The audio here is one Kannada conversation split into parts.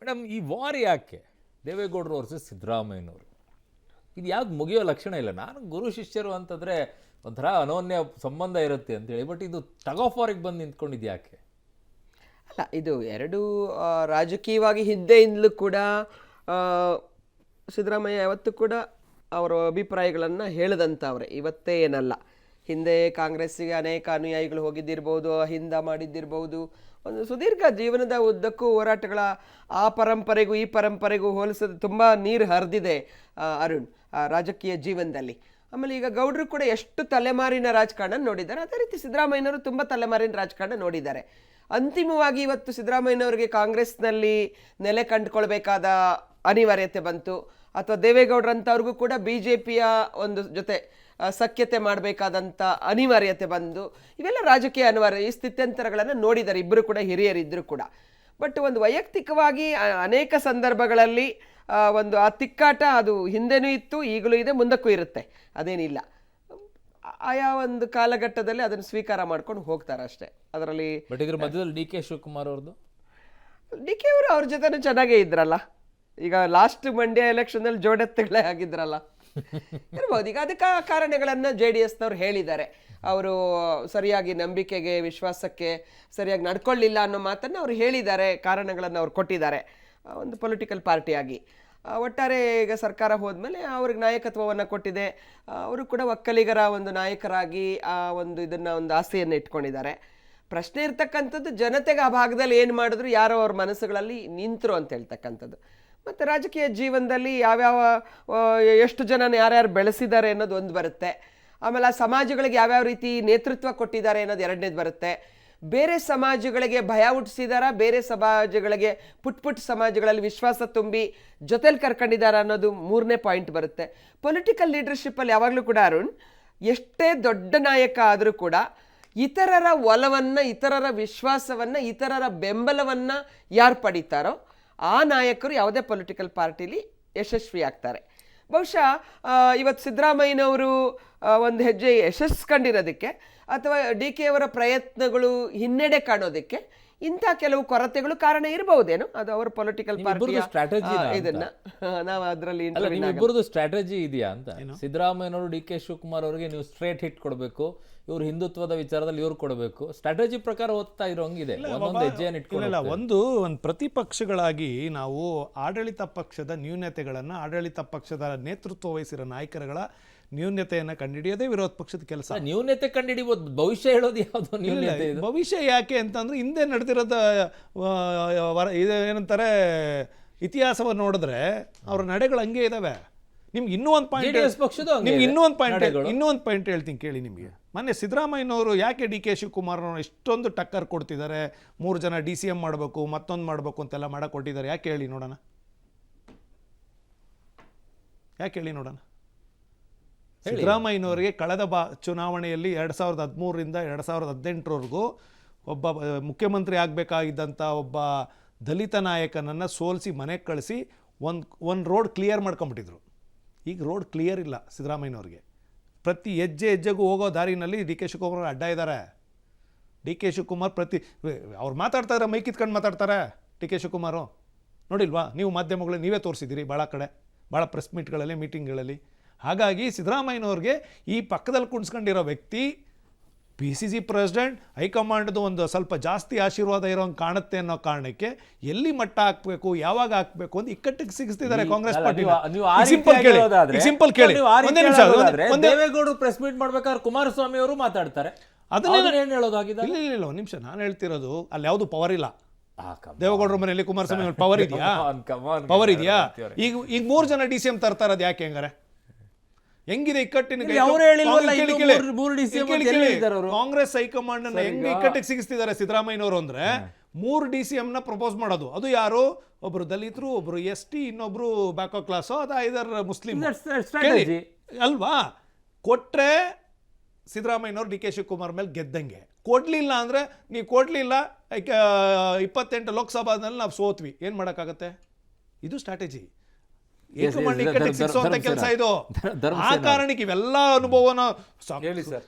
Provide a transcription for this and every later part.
ಮೇಡಮ್, ಈ ವಾರ್ ಯಾಕೆ ದೇವೇಗೌಡರು ವರ್ಸಸ್ ಸಿದ್ದರಾಮಯ್ಯನವರು? ಇದು ಯಾವ್ದು ಮುಗಿಯೋ ಲಕ್ಷಣ ಇಲ್ಲ. ನಾನು ಗುರು ಶಿಷ್ಯರು ಅಂತಂದರೆ ಒಂಥರ ಅನೋನ್ಯ ಸಂಬಂಧ ಇರುತ್ತೆ ಅಂತೇಳಿ, ಬಟ್ ಇದು ಟಗ್ ಆಫ್ ವಾರಿಗೆ ಬಂದು ನಿಂತ್ಕೊಂಡಿದ್ದು ಯಾಕೆ? ಅಲ್ಲ, ಇದು ಎರಡು ರಾಜಕೀಯವಾಗಿ ಹಿಂದೆಯಿಂದಲೂ ಕೂಡ ಸಿದ್ದರಾಮಯ್ಯ ಯಾವತ್ತೂ ಕೂಡ ಅವರ ಅಭಿಪ್ರಾಯಗಳನ್ನು ಹೇಳಿದಂಥವ್ರೆ, ಇವತ್ತೇ ಏನಲ್ಲ. ಹಿಂದೆ ಕಾಂಗ್ರೆಸ್ಸಿಗೆ ಅನೇಕ ಅನುಯಾಯಿಗಳು ಹೋಗಿದ್ದಿರ್ಬೋದು, ಹಿಂದೆ ಮಾಡಿದ್ದಿರ್ಬೋದು. ಒಂದು ಸುದೀರ್ಘ ಜೀವನದ ಉದ್ದಕ್ಕೂ ಹೋರಾಟಗಳ ಆ ಪರಂಪರೆಗೂ ಈ ಪರಂಪರೆಗೂ ಹೋಲಿಸೋದು ತುಂಬ ನೀರು ಹರಿದಿದೆ ಅರುಣ್ ರಾಜಕೀಯ ಜೀವನದಲ್ಲಿ. ಆಮೇಲೆ ಈಗ ಗೌಡರು ಕೂಡ ಎಷ್ಟು ತಲೆಮಾರಿನ ರಾಜಕಾರಣ ನೋಡಿದ್ದಾರೆ, ಅದೇ ರೀತಿ ಸಿದ್ದರಾಮಯ್ಯನವರು ತುಂಬ ತಲೆಮಾರಿನ ರಾಜಕಾರಣ ನೋಡಿದ್ದಾರೆ. ಅಂತಿಮವಾಗಿ ಇವತ್ತು ಸಿದ್ದರಾಮಯ್ಯನವರಿಗೆ ಕಾಂಗ್ರೆಸ್ನಲ್ಲಿ ನೆಲೆ ಕಂಡುಕೊಳ್ಬೇಕಾದ ಅನಿವಾರ್ಯತೆ ಬಂತು, ಅಥವಾ ದೇವೇಗೌಡರಂಥವ್ರಿಗೂ ಕೂಡ BJPಯ ಒಂದು ಜೊತೆ ಸಖ್ಯತೆ ಮಾಡಬೇಕಾದಂಥ ಅನಿವಾರ್ಯತೆ ಬಂದು, ಇವೆಲ್ಲ ರಾಜಕೀಯ ಅನಿವಾರ್ಯ, ಈ ಸ್ಥಿತ್ಯಂತರಗಳನ್ನು ನೋಡಿದ್ದಾರೆ ಇಬ್ಬರು ಕೂಡ, ಹಿರಿಯರಿದ್ದರೂ ಕೂಡ. ಬಟ್ ಒಂದು ವೈಯಕ್ತಿಕವಾಗಿ ಅನೇಕ ಸಂದರ್ಭಗಳಲ್ಲಿ ಒಂದು ಆ ತಿಕ್ಕಾಟ ಅದು ಹಿಂದೆನೂ ಇತ್ತು, ಈಗಲೂ ಇದೆ, ಮುಂದಕ್ಕೂ ಇರುತ್ತೆ, ಅದೇನಿಲ್ಲ. ಆಯಾ ಒಂದು ಕಾಲಘಟ್ಟದಲ್ಲಿ ಅದನ್ನು ಸ್ವೀಕಾರ ಮಾಡ್ಕೊಂಡು ಹೋಗ್ತಾರೆ ಅಷ್ಟೇ. ಅದರಲ್ಲಿ ಬಟ್ ಇದ್ರ ಮಧ್ಯದಲ್ಲಿ DK ಶಿವಕುಮಾರ್ ಅವ್ರದ್ದು, DK ಅವರು ಅವ್ರ ಜೊತೆನೂ ಚೆನ್ನಾಗೇ ಇದ್ರಲ್ಲ. ಈಗ ಲಾಸ್ಟ್ ಮಂಡ್ಯ ಎಲೆಕ್ಷನ್ನಲ್ಲಿ ಜೋಡೆತ್ತಗಳೇ ಆಗಿದ್ರಲ್ಲ, ಇರ್ಬೋದು. ಈಗ ಅದಕ್ಕೆ ಕಾರಣಗಳನ್ನು JDSನವ್ರು ಹೇಳಿದ್ದಾರೆ. ಅವರು ಸರಿಯಾಗಿ ನಂಬಿಕೆಗೆ ವಿಶ್ವಾಸಕ್ಕೆ ಸರಿಯಾಗಿ ನಡ್ಕೊಳ್ಳಿಲ್ಲ ಅನ್ನೋ ಮಾತನ್ನು ಅವ್ರು ಹೇಳಿದ್ದಾರೆ, ಕಾರಣಗಳನ್ನು ಅವ್ರು ಕೊಟ್ಟಿದ್ದಾರೆ ಒಂದು ಪೊಲಿಟಿಕಲ್ ಪಾರ್ಟಿಯಾಗಿ. ಒಟ್ಟಾರೆ ಈಗ ಸರ್ಕಾರ ಹೋದ್ಮೇಲೆ ಅವ್ರಿಗೆ ನಾಯಕತ್ವವನ್ನು ಕೊಟ್ಟಿದೆ, ಅವರು ಕೂಡ ಒಕ್ಕಲಿಗರ ಒಂದು ನಾಯಕರಾಗಿ ಆ ಒಂದು ಇದನ್ನು ಒಂದು ಆಸೆಯನ್ನು ಇಟ್ಕೊಂಡಿದ್ದಾರೆ. ಪ್ರಶ್ನೆ ಇರ್ತಕ್ಕಂಥದ್ದು ಜನತೆಗೆ ಆ ಭಾಗದಲ್ಲಿ ಏನು ಮಾಡಿದ್ರು, ಯಾರೋ ಅವ್ರ ಮನಸ್ಸುಗಳಲ್ಲಿ ನಿಂತರು ಅಂತ ಹೇಳ್ತಕ್ಕಂಥದ್ದು. ಮತ್ತು ರಾಜಕೀಯ ಜೀವನದಲ್ಲಿ ಯಾವ್ಯಾವ ಎಷ್ಟು ಜನನ ಯಾರ್ಯಾರು ಬೆಳೆಸಿದ್ದಾರೆ ಅನ್ನೋದು ಒಂದು ಬರುತ್ತೆ. ಆಮೇಲೆ ಆ ಸಮಾಜಗಳಿಗೆ ಯಾವ್ಯಾವ ರೀತಿ ನೇತೃತ್ವ ಕೊಟ್ಟಿದ್ದಾರೆ ಅನ್ನೋದು ಎರಡನೇದು ಬರುತ್ತೆ. ಬೇರೆ ಸಮಾಜಗಳಿಗೆ ಭಯ ಹುಟ್ಟಿಸಿದಾರ, ಬೇರೆ ಸಮಾಜಗಳಿಗೆ ಪುಟ್ ಸಮಾಜಗಳಲ್ಲಿ ವಿಶ್ವಾಸ ತುಂಬಿ ಜೊತೆಲಿ ಕರ್ಕೊಂಡಿದ್ದಾರೆ ಅನ್ನೋದು ಮೂರನೇ ಪಾಯಿಂಟ್ ಬರುತ್ತೆ. ಪೊಲಿಟಿಕಲ್ ಲೀಡರ್ಶಿಪ್ಪಲ್ಲಿ ಯಾವಾಗಲೂ ಕೂಡ ಅರುಣ್, ಎಷ್ಟೇ ದೊಡ್ಡ ನಾಯಕ ಆದರೂ ಕೂಡ ಇತರರ ಒಲವನ್ನು, ಇತರರ ವಿಶ್ವಾಸವನ್ನು, ಇತರರ ಬೆಂಬಲವನ್ನು ಯಾರು ಪಡಿತಾರೋ ಆ ನಾಯಕರು ಯಾವುದೇ ಪೊಲಿಟಿಕಲ್ ಪಾರ್ಟಿಲಿ ಯಶಸ್ವಿ ಆಗ್ತಾರೆ. ಬಹುಶಃ ಇವತ್ತು ಸಿದ್ದರಾಮಯ್ಯನವರು ಒಂದು ಹೆಜ್ಜೆ ಯಶಸ್ಸು ಕಂಡಿರೋದಕ್ಕೆ, ಅಥವಾ DK ಅವರ ಪ್ರಯತ್ನಗಳು ಹಿನ್ನಡೆ ಕಾಣೋದಕ್ಕೆ ಇಂಥ ಕೆಲವು ಕೊರತೆಗಳು ಕಾರಣ ಇರಬಹುದೇನೋ, ಅದು ಅವರ ಪೊಲಿಟಿಕಲ್ ಪಾರ್ಟಿ ಸ್ಟ್ರಾಟಜಿ. ಇದನ್ನ ನಾವು ಅದರಲ್ಲಿ ಇಬ್ಬರದು ಸ್ಟ್ರಾಟಜಿ ಇದೆಯಾ ಅಂತ? ಸಿದ್ದರಾಮಯ್ಯನವರು DK ಶಿವಕುಮಾರ್ ಅವರಿಗೆ ನೀವು ಸ್ಟ್ರೇಟ್ ಹಿಟ್ ಕೊಡಬೇಕು, ಇವ್ರು ಹಿಂದುತ್ವದ ವಿಚಾರದಲ್ಲಿ ಇವ್ರು ಕೊಡಬೇಕು, ಸ್ಟ್ರಾಟಜಿ ಪ್ರಕಾರ ಓದ್ತಾ ಇರೋಂಗಿದೆ. ಒಂದೊಂದು ಹೆಜ್ಜೆಯನ್ನು ಇಟ್ಕೊಳ್ಳಲ್ಲ. ಒಂದು ಪ್ರತಿಪಕ್ಷಗಳಾಗಿ ನಾವು ಆಡಳಿತ ಪಕ್ಷದ ನ್ಯೂನತೆಗಳನ್ನು, ಆಡಳಿತ ಪಕ್ಷದ ನೇತೃತ್ವ ವಹಿಸಿರೋ ನಾಯಕರುಗಳ ನ್ಯೂನ್ಯತೆಯನ್ನು ಕಂಡುಹಿಡಿಯೋದೇ ವಿರೋಧ ಪಕ್ಷದ ಕೆಲಸ. ನ್ಯೂನ್ಯತೆ ಕಂಡುಹಿಡಿಬೋದು, ಭವಿಷ್ಯ ಹೇಳೋದು ಯಾವುದು ನ್ಯೂನ್ಯತೆ? ಭವಿಷ್ಯ ಯಾಕೆ ಅಂತಂದ್ರೆ ಹಿಂದೆ ನಡೆದಿರೋದ ಏನಂತಾರೆ ಇತಿಹಾಸವನ್ನು ನೋಡಿದ್ರೆ ಅವ್ರ ನಡೆಗಳು ಹಂಗೆ ಇದಾವೆ. ನಿಮ್ಗೆ ಇನ್ನೂ ಒಂದು ಪಾಯಿಂಟ್ ಹೇಳ್ತೀನಿ ಕೇಳಿ. ನಿಮಗೆ ಮೊನ್ನೆ ಸಿದ್ದರಾಮಯ್ಯನವರು ಯಾಕೆ DK ಶಿವಕುಮಾರ್ನವ್ರು ಎಷ್ಟೊಂದು ಟಕ್ಕರ್ ಕೊಡ್ತಿದ್ದಾರೆ, 3 ಜನ DCM ಮಾಡಬೇಕು, ಮತ್ತೊಂದು ಮಾಡಬೇಕು ಅಂತೆಲ್ಲ ಮಾಡಕ್ಕೆ ಕೊಟ್ಟಿದ್ದಾರೆ, ಯಾಕೆ ಹೇಳಿ ನೋಡೋಣ? ಯಾಕೆ ಹೇಳಿ ನೋಡೋಣ? ಸಿದ್ದರಾಮಯ್ಯನವರಿಗೆ ಕಳೆದ ಚುನಾವಣೆಯಲ್ಲಿ 2013ರಿಂದ 2018ರವರೆಗೂ ಒಬ್ಬ ಮುಖ್ಯಮಂತ್ರಿ ಆಗಬೇಕಾಗಿದ್ದಂಥ ಒಬ್ಬ ದಲಿತ ನಾಯಕನನ್ನು ಸೋಲಿಸಿ ಮನೆಗೆ ಕಳಿಸಿ ಒಂದು ರೋಡ್ ಕ್ಲಿಯರ್ ಮಾಡ್ಕೊಂಬಿಟ್ಟಿದ್ರು. ಈಗ ರೋಡ್ ಕ್ಲಿಯರ್ ಇಲ್ಲ ಸಿದ್ದರಾಮಯ್ಯನವ್ರಿಗೆ. ಪ್ರತಿ ಹೆಜ್ಜೆಗೂ ಹೋಗೋ ದಾರಿನಲ್ಲಿ DK ಶಿವಕುಮಾರ್ ಅಡ್ಡ ಇದ್ದಾರೆ. DK ಶಿವಕುಮಾರ್ ಅವ್ರು ಮಾತಾಡ್ತಾರೆ, ಮೈ ಕಿತ್ಕೊಂಡು ಮಾತಾಡ್ತಾರೆ DK ಶಿವಕುಮಾರು. ನೋಡಿಲ್ವಾ ನೀವು ಮಾಧ್ಯಮಗಳಲ್ಲಿ ನೀವೇ ತೋರಿಸಿದ್ದೀರಿ ಭಾಳ ಕಡೆ, ಭಾಳ ಪ್ರೆಸ್ ಮೀಟ್ಗಳಲ್ಲಿ, ಮೀಟಿಂಗ್ಗಳಲ್ಲಿ. ಹಾಗಾಗಿ ಸಿದ್ದರಾಮಯ್ಯನವ್ರಿಗೆ ಈ ಪಕ್ಕದಲ್ಲಿ ಕುಣಿಸ್ಕೊಂಡಿರೋ ವ್ಯಕ್ತಿ PCC ಪ್ರೆಸಿಡೆಂಟ್, ಹೈಕಮಾಂಡ್ದು ಒಂದು ಸ್ವಲ್ಪ ಜಾಸ್ತಿ ಆಶೀರ್ವಾದ ಇರೋಂಗೆ ಕಾಣುತ್ತೆ ಅನ್ನೋ ಕಾರಣಕ್ಕೆ ಎಲ್ಲಿ ಮಟ್ಟ ಹಾಕಬೇಕು, ಯಾವಾಗ ಹಾಕಬೇಕು ಅಂತ ಇಕ್ಕಟ್ಟಿಗೆ ಸಿಗಿಸ್ತಿದ್ದಾರೆ ಕಾಂಗ್ರೆಸ್ ಪಾರ್ಟಿ. ಸಿಂಪಲ್ ಕೇಳಿ, ದೇವೇಗೌಡರು ಪ್ರೆಸ್ ಮೀಟ್ ಮಾಡ್ಬೇಕಾದ್ರೆ ಕುಮಾರಸ್ವಾಮಿ ಅವರು ಮಾತಾಡ್ತಾರೆ, ಅದನ್ನ ಏನು ಹೇಳೋದಾಗಿದೆ? ಇಲ್ಲ, ಒಂದು ನಿಮಿಷ, ನಾನು ಹೇಳ್ತಿರೋದು ಅಲ್ಲಿ ಯಾವುದು ಪವರ್ ಇಲ್ಲ. ದೇವೇಗೌಡರ ಮನೆಯಲ್ಲಿ ಕುಮಾರಸ್ವಾಮಿ ಪವರ್ ಇದೆಯಾ? ಪವರ್ ಇದೆಯಾ? ಈಗ 3 ಜನ DCM ತರ್ತಾರದು ಯಾಕೆ? ಹೆಂಗಿದೆ ಇಕ್ಕಟ್ಟಿನ? ಕಾಂಗ್ರೆಸ್ ಹೈಕಮಾಂಡ್ ಅನ್ನ ಹೆಂಗ್ ಇಕ್ಕಟ್ಟಿಗೆ ಸಿಗಿಸ್ತಿದ್ದಾರೆ ಸಿದ್ದರಾಮಯ್ಯನವರು ಅಂದ್ರೆ, 3 DCM ನ ಪ್ರಪೋಸ್ ಮಾಡೋದು. ಅದು ಯಾರು? ಒಬ್ರು ದಲಿತರು, ಒಬ್ರು ST, ಇನ್ನೊಬ್ರು ಬ್ಯಾಕೋ ಕ್ಲಾಸ್, ಅದು ಐದರ್ ಮುಸ್ಲಿಂ ಅಲ್ವಾ? ಕೊಟ್ರೆ ಸಿದ್ದರಾಮಯ್ಯನವರು DK ಶಿವಕುಮಾರ್ ಮೇಲೆ ಗೆದ್ದಂಗೆ. ಕೊಡ್ಲಿಲ್ಲ ಅಂದ್ರೆ, ನೀವು ಕೊಡ್ಲಿಲ್ಲ, 28 ಲೋಕಸಭಾದಲ್ಲಿ ನಾವು ಸೋತ್ವಿ, ಏನ್ ಮಾಡೋಕ್ಕಾಗತ್ತೆ? ಇದು ಸ್ಟ್ರಾಟಜಿ. ಏಕಮಾಡಿ ಇಕ್ಕಟ್ಟಿಗೆ ಸಿಕ್ಸುವಂತ ಕೆಲಸ ಇದು. ಧರ್ಮಸೇನ ಆ ಕಾರಣಕ್ಕೆ ಇವೆಲ್ಲ ಅನುಭವನ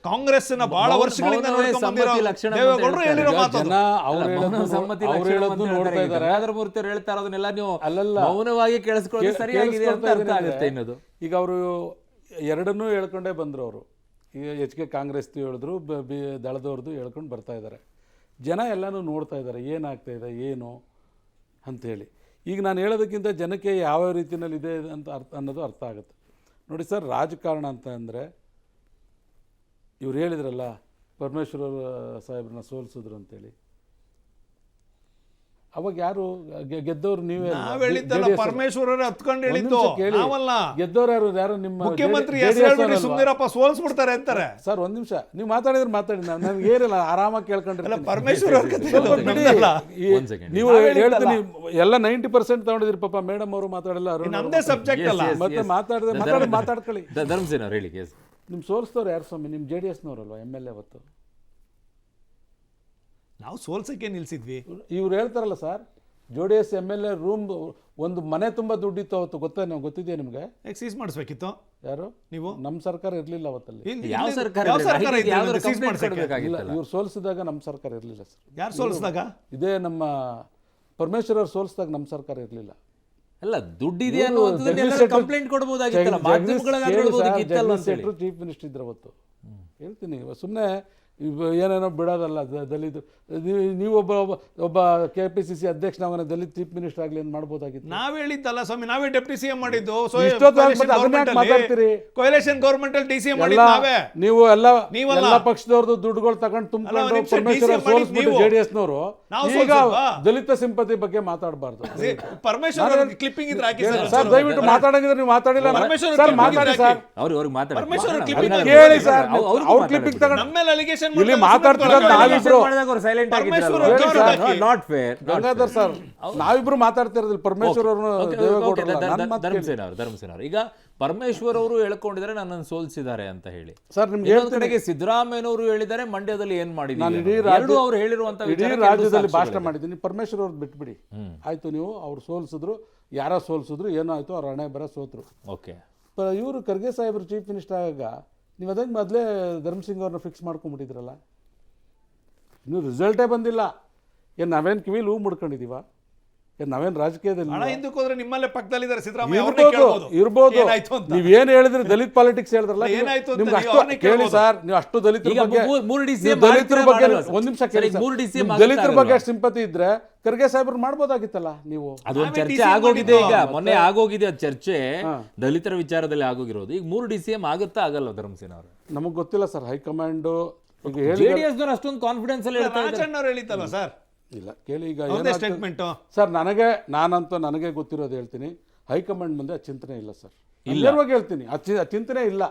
ಕಾಂಗ್ರೆಸ್ನ ಬಹಳ ವರ್ಷಗಳಿಂದ ನೋಡ್ಕೊಂಡು ಬಂದಿರೋ ದೇವೇಗೌಡರು ಹೇಳಿರೋ ಮಾತು ಅದು. ನೋಡ್ತಾ ಇದ್ದಾರೆ. ಗಂಗಾಧರಮೂರ್ತಿ ಅವರು ಹೇಳ್ತಾ ಇರೋದನ್ನೆಲ್ಲ ನೀವು ಮೌನವಾಗಿ ಕೇಳಿಸ್ಕೊಳ್ಳೋದು ಸರಿಯಾಗಿದೆ ಅಂತ ಅರ್ಥ ಆಗುತ್ತೆ ಅನ್ನೋದು. ಈಗ ಅವರು ಎರಡನ್ನೂ ಹೇಳ್ಕೊಂಡೇ ಬಂದರು. ಅವರು ಈಗ ಹೆಚ್ಚಿಗೆ ಕಾಂಗ್ರೆಸ್ದು ಹೇಳಿದ್ರು, ದಳದವ್ರದ್ದು ಹೇಳ್ಕೊಂಡು ಬರ್ತಾ ಇದ್ದಾರೆ. ಜನ ಎಲ್ಲನೂ ನೋಡ್ತಾ ಇದ್ದಾರೆ ಏನಾಗ್ತಾ ಇದೆ ಏನು ಅಂಥೇಳಿ. ಈಗ ನಾನು ಹೇಳೋದಕ್ಕಿಂತ ಜನಕ್ಕೆ ಯಾವ ರೀತಿಯಲ್ಲಿ ಇದೆ ಅಂತ ಅನ್ನೋದು ಅರ್ಥ ಆಗುತ್ತೆ. ನೋಡಿ ಸರ್, ರಾಜಕಾರಣ ಅಂತ ಅಂದರೆ ಇವ್ರು ಹೇಳಿದ್ರಲ್ಲ ಪರಮೇಶ್ವರ ಸಾಹೇಬ್ರನ್ನ ಸೋಲಿಸಿದ್ರು ಅಂತೇಳಿ. ಅವಾಗ ಯಾರು ಗೆದ್ದವ್ರು? ನೀವೇ. ನಾವ್ ಹೇಳಿದ್ದಲ್ಲ, ಪರಮೇಶ್ವರರೇ ಹತ್ಕೊಂಡು ಹೇಳಿದ್ದು ನಾವಲ್ಲ. ಗೆದ್ದವ್ರು ಯಾರು? ನಿಮ್ಮ ಮುಖ್ಯಮಂತ್ರಿ ಹೆಸರು ಸುಮ್ನಿರಪ್ಪ ಸೋಲ್ಸ್ಬಿಡ್ತಾರೆ ಅಂತಾರೆ. ಸರ್ ಒಂದ್ ನಿಮಿಷ, ನೀವು ಮಾತಾಡಿದ್ರೆ ಮಾತಾಡಿ, ನನಗೆ ಏನಿಲ್ಲ, ಆರಾಮಾಗಿ ಕೇಳ್ಕೊಂಡ್ರೆ. ಪರಮೇಶ್ವರ ನೀವು ಹೇಳ್ತೀನಿ ಎಲ್ಲ 90% ತಗೊಂಡಿದ್ರಿ ಪಾಪ. ಮೇಡಮ್ ಅವರು ಮಾತಾಡಲ್ಲ, ನಮ್ದೇ ಸಬ್ಜೆಕ್ಟ್ ಅಲ್ಲ. ಮತ್ತೆ ಮಾತಾಡ್ಕೊಳ್ಳಿ. ಧರ್ಮಸೇನ ಅವ್ರು ಹೇಳಿ. ನಿಮ್ ಸೋಲ್ಸ್ತವ್ರು ಯಾರು ಸ್ವಾಮಿ? ನಿಮ್ JDS-ನವರಲ್ವಾ MLA ಅವತ್ತು? ನಾವು ಸೋಲ್ಸಕ್ಕೆ ನಿಲ್ಸಿದ್ವಿ. ಇವ್ರು ಹೇಳ್ತಾರಲ್ಲ ಸರ್, JDS MLA ರೂಮ್ ಒಂದು ಮನೆ ತುಂಬಾ ದುಡ್ಡಿತ್ತು ಅವತ್ತು, ಗೊತ್ತಿದೆಯಾ ನಿಮ್ಗೆ? ಸೀಸ್ ಮಾಡಿಸ್ಬೇಕಿತ್ತು. ಯಾರು? ನೀವು. ನಮ್ಮ ಸರ್ಕಾರ ಇರ್ಲಿಲ್ಲ ಅವತ್ತಲ್ಲಿ. ಯಾವ ಸರ್ಕಾರ ಇವ್ರು ಸೋಲ್ಸಿದಾಗ ನಮ್ಮ ಸರ್ಕಾರ ಇರ್ಲಿಲ್ಲ ಸರ್. ಯಾರು ಸೋಲ್ಸಿದಾಗ? ಇದೇ ನಮ್ಮ ಪರಮೇಶ್ವರ್ ಅವ್ರು ಸೋಲ್ಸಿದಾಗ ನಮ್ಮ ಸರ್ಕಾರ ಇರ್ಲಿಲ್ಲ. ಅಲ್ಲ, ದುಡ್ಡಿದೆ ಅನ್ನೋದನ್ನ ಕಂಪ್ಲೇಂಟ್ ಕೊಡಬಹುದಾಗಿತ್ತಲ್ಲ, ಮಾಧ್ಯಮಗಳಲ್ಲಿ ಹೇಳ್ಬೋದಾಗಿತ್ತಲ್ಲ ಅಂತ ಹೇಳಿ. ಚೀಫ್ ಮಿನಿಸ್ಟರ್ ಇದ್ರು ಅವತ್ತು. ಹೇಳ್ತೀನಿ, ಸುಮ್ಮನೆ ಏನೇನೋ ಬಿಡೋದಲ್ಲ. ದಲಿತ ನೀವು ಒಬ್ಬ KPCC ಅಧ್ಯಕ್ಷನಾಗ ದಲಿತ ಚೀಫ್ ಮಿನಿಸ್ಟರ್ ಆಗಲಿ ಅಂತ ಮಾಡ್ಬೋದಾಗಿತ್ತು. ನಾವ್ ಹೇಳಿದ್ದಲ್ಲ ಸ್ವಾಮಿ, ನಾವೇ ಡೆಪ್ಟಿ CM ಮಾಡಿದ್ದು. ಮಾತಾಡ್ತೀರಿ ಕೊಯಲೇಷನ್ ಗವರ್ಮೆಂಟ್ ಅಲ್ಲಿ DCM ಮಾಡಿದ್ದು ನಾವೇ. ನೀವು ಎಲ್ಲ ಪಕ್ಷದವ್ರದ್ದು ದುಡ್ಡುಗಳು ತಗೊಂಡು ತುಂಬಿಕೊಂಡು ಪರಮೇಶ್ವರ ಸೋಲಿಸ್ಬಿಟ್ಟು JDS-ನವರು ಈಗ ದಲಿತ ಸಿಂಪತಿ ಬಗ್ಗೆ ಮಾತಾಡಬಾರ್ದು. ಪರಮೇಶ್ವರ ಕ್ಲಿಪ್ಪಿಂಗ್ ಇದ್ರೆ ಹಾಕಿ ಸರ್. ದಯವಿಟ್ಟು ಮಾತಾಡಂಗಿದ್ರೆ ನೀವು ಮಾತಾಡಿಲ್ಲ ಸರ್. ಮಾತಾಡಿ ಸರ್, ಅವ್ರಿಗೆ ಮಾತಾಡಿ. ಕೇಳಿ ಸರ್. ಅವ್ರ ಕ್ಲಿಪ್ಪಿಂಗ್ ತಗೊಂಡು ನಮ್ಮೇಲೆ ಅಲಿಗೇಷನ್ ಇಲ್ಲಿ ಮಾತಾಡ್ತಿರೋದು ನಾವಿಬ್ರು. Not fair. ಗಂಗಾಧರ್ ಸರ್, ನಾವಿಬ್ರು ಮಾತಾಡ್ತಿರೋದಿಲ್ಲ. ಪರಮೇಶ್ವರ್ ಅವರು ಧರ್ಮಸೇನ ಅವರು ಈಗ ಪರಮೇಶ್ವರ್ ಅವರು ಹೇಳ್ಕೊಂಡಿದ್ದಾರೆ ನನ್ನನ್ನು ಸೋಲಿಸಿದ್ದಾರೆ ಅಂತ ಹೇಳಿ. ಸರ್ ನಿಮ್ಗೆ ಕಡೆಗೆ ಸಿದ್ದರಾಮಯ್ಯನವರು ಹೇಳಿದ್ದಾರೆ ಮಂಡ್ಯದಲ್ಲಿ ಏನ್ ಮಾಡಿದ್ರು. ಅವ್ರು ಹೇಳಿರುವಂತ ಇಡೀ ರಾಜ್ಯದಲ್ಲಿ ಭಾಷಣ ಮಾಡಿದ್ದೀನಿ. ಪರಮೇಶ್ವರ್ ಅವ್ರು ಬಿಟ್ಬಿಡಿ ಆಯ್ತು. ನೀವು ಅವ್ರು ಸೋಲ್ಸಿದ್ರು, ಯಾರೋ ಸೋಲ್ಸಿದ್ರು, ಏನೋ ಆಯ್ತು, ಅವ್ರ ಹಣೆ ಬರ ಸೋತ್ರು. ಓಕೆ. ಇವರು ಖರ್ಗೆ ಸಾಹೇಬ್ರು ಚೀಫ್ ಮಿನಿಸ್ಟರ್ ಆಗ ನೀವು ಅದಂಗೆ ಮೊದಲೇ ಧರ್ಮಸಿಂಗ್ ಅವ್ರನ್ನ ಫಿಕ್ಸ್ ಮಾಡ್ಕೊಂಡ್ಬಿಟ್ಟಿದ್ರಲ್ಲ. ಇನ್ನೂ ರಿಸಲ್ಟೇ ಬಂದಿಲ್ಲ. ಏನು ನಾವೇನು ಕಿವಿಲಿ ಹೂ ಮುಡ್ಕೊಂಡಿದೀವ? ಏನು ನಾವೇನು ರಾಜಕೀಯದಲ್ಲಿ ಹಿಂದಕ್ಕೆ ಹೋದ್ರೆ ನಿಮ್ಮಲ್ಲೇ ಪಕ್ಕದಲ್ಲಿದ್ದಾರೆ ಸಿದ್ದರಾಮಯ್ಯ. ಇರ್ಬೋದು. ನೀವೇನು ಹೇಳಿದ್ರಿ ದಲಿತ ಪಾಲಿಟಿಕ್ಸ್ ಹೇಳಿದ್ರಲ್ಲ, ನಿಮ್ಗೆ ಅಷ್ಟು ಕೇಳಿ ಸರ್. ನೀವು ಅಷ್ಟು ದಲಿತರ ಬಗ್ಗೆ ಒಂದ್ ನಿಮಿಷ ಕೇಳಿ. ದಲಿತರ ಬಗ್ಗೆ ಸಿಂಪತಿ ಇದ್ರೆ ಖರ್ಗೆ ಸಾಹೇಬ್ರು ಮಾಡ್ಬೋದಾಗಿತ್ತಲ್ಲ ನೀವು. ಅದೊಂದು ಚರ್ಚೆ ಆಗೋಗಿದೆ. ಈಗ ಮೊನ್ನೆ ಆಗೋಗಿದೆ ಅದು ಚರ್ಚೆ, ದಲಿತರ ವಿಚಾರದಲ್ಲಿ ಆಗೋಗಿರೋದು. ಈಗ 3 DCM ಆಗುತ್ತಾ ಆಗಲ್ಲ ಧರ್ಮಸೇನ ಅವರು? ನಮಗ್ ಗೊತ್ತಿಲ್ಲ ಸರ್. ಹೈಕಮಾಂಡ್ JDS ಅಷ್ಟೊಂದು ಕಾನ್ಫಿಡೆನ್ಸ್ ಅಲ್ಲಿ ಹೇಳಿತ್ತಲ್ಲ ಸರ್. ಇಲ್ಲ ಕೇಳಿ, ಈಗ ಸ್ಟೇಟ್ಮೆಂಟ್ ಸರ್ ನನಗೆ ಗೊತ್ತಿರೋದು ಹೇಳ್ತೀನಿ. ಹೈಕಮಾಂಡ್ ಮುಂದೆ ಆ ಚಿಂತನೆ ಇಲ್ಲ ಸರ್. ನೇರವಾಗಿ ಹೇಳ್ತೀನಿ, ಆ ಚಿಂತನೆ ಇಲ್ಲ.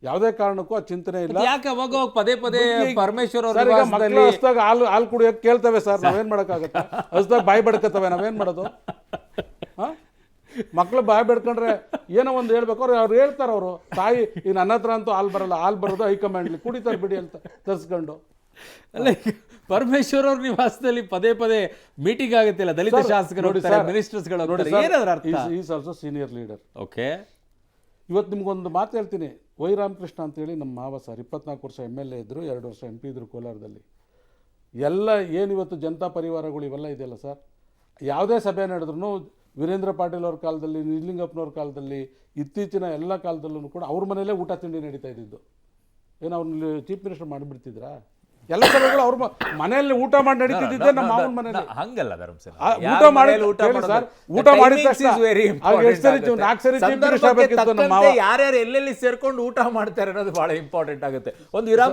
ಯಾವುದೇ ಕಾರಣಕ್ಕೂ ಆ ಚಿಂತನೆ ಇಲ್ಲ. ಯಾಕೆ ಅವಾಗ ಪದೇ ಪದೇ ಪರಮೇಶ್ವರ್ ಅವರು ಹಸ್ದಾಗ ಹಾಲು ಕುಡಿಯೋಕೆ ಕೇಳ್ತವೆ ಸರ್. ನಾವೇನ್ ಮಾಡಕ್ಕಾಗತ್ತೆ? ಹಸ್ದಾಗ ಬಾಯಿ ಬಡ್ಕತ್ತವೆ, ನಾವೇನ್ ಮಾಡೋದು? ಮಕ್ಳು ಬಾಯಿ ಬೆಡ್ಕೊಂಡ್ರೆ ಏನೋ ಒಂದು ಹೇಳ್ಬೇಕು. ಅವ್ರು ಹೇಳ್ತಾರ, ಅವರು ತಾಯಿ ಈಗ ನನ್ನ ಹತ್ರ ಅಂತೂ ಹಾಲು ಬರಲ್ಲ, ಹಾಲು ಬರೋದು ಹೈಕಮಾಂಡ್ಲಿ, ಕುಡಿತಾರೆ ಬಿಡಿ ಅಂತ ತರಿಸ್ಕೊಂಡು. ಅಲ್ಲ, ಪರಮೇಶ್ವರ್ ಅವ್ರ ನಿವಾಸದಲ್ಲಿ ಪದೇ ಪದೇ ಮೀಟಿಂಗ್ ಆಗುತ್ತಿಲ್ಲ, ದಲಿತ ಶಾಸಕರು ಮಿನಿಸ್ಟರ್ಸ್ಗಳು. Is also senior leader. Okay. ಇವತ್ತು ನಿಮ್ಗೊಂದು ಮಾತು ಹೇಳ್ತೀನಿ. ವೈ ರಾಮಕೃಷ್ಣ ಅಂತೇಳಿ ನಮ್ಮ ಮಾವ ಸರ್ 24 ವರ್ಷ MLA ಇದ್ರು, 2 ವರ್ಷ MP ಇದ್ರು ಕೋಲಾರದಲ್ಲಿ. ಎಲ್ಲ ಏನಿವತ್ತು ಜನತಾ ಪರಿವಾರಗಳು ಇವೆಲ್ಲ ಇದೆಯಲ್ಲ ಸರ್, ಯಾವುದೇ ಸಭೆ ನಡೆದ್ರು ವೀರೇಂದ್ರ ಪಾಟೀಲ್ ಅವ್ರ ಕಾಲದಲ್ಲಿ, ನಿಜಲಿಂಗಪ್ಪನವ್ರ ಕಾಲದಲ್ಲಿ, ಇತ್ತೀಚಿನ ಎಲ್ಲ ಕಾಲದಲ್ಲೂ ಕೂಡ ಅವ್ರ ಮನೆಯಲ್ಲೇ ಊಟ ತಿಂಡಿ ನಡೀತಾ ಇದ್ದಿದ್ದು. ಏನು ಅವ್ರನ್ನ ಚೀಫ್ ಮಿನಿಸ್ಟರ್ ಮಾಡಿಬಿಡ್ತಿದ್ರಾ? ಎಲ್ಲ ಸಭೆಗಳು ಅವ್ರ ಮನೆಯಲ್ಲಿ ಊಟ ಮಾಡಿ ನಡೀತಿದ್ದೆ ನಮ್ಮ ಮಾವನ ಮನೆಯಲ್ಲಿ. ಹಂಗಲ್ಲ ಧರ್ಮಸೇನ, ಊಟ ಮಾಡಿ ಊಟ ಮಾಡಿದ ತಕ್ಷಣ ಯಾರ್ಯಾರು ಎಲ್ಲೆಲ್ಲಿ ಸೇರ್ಕೊಂಡು ಊಟ ಮಾಡ್ತಾರೆ ಅನ್ನೋದು ಬಹಳ ಇಂಪಾರ್ಟೆಂಟ್ ಆಗುತ್ತೆ. ಒಂದು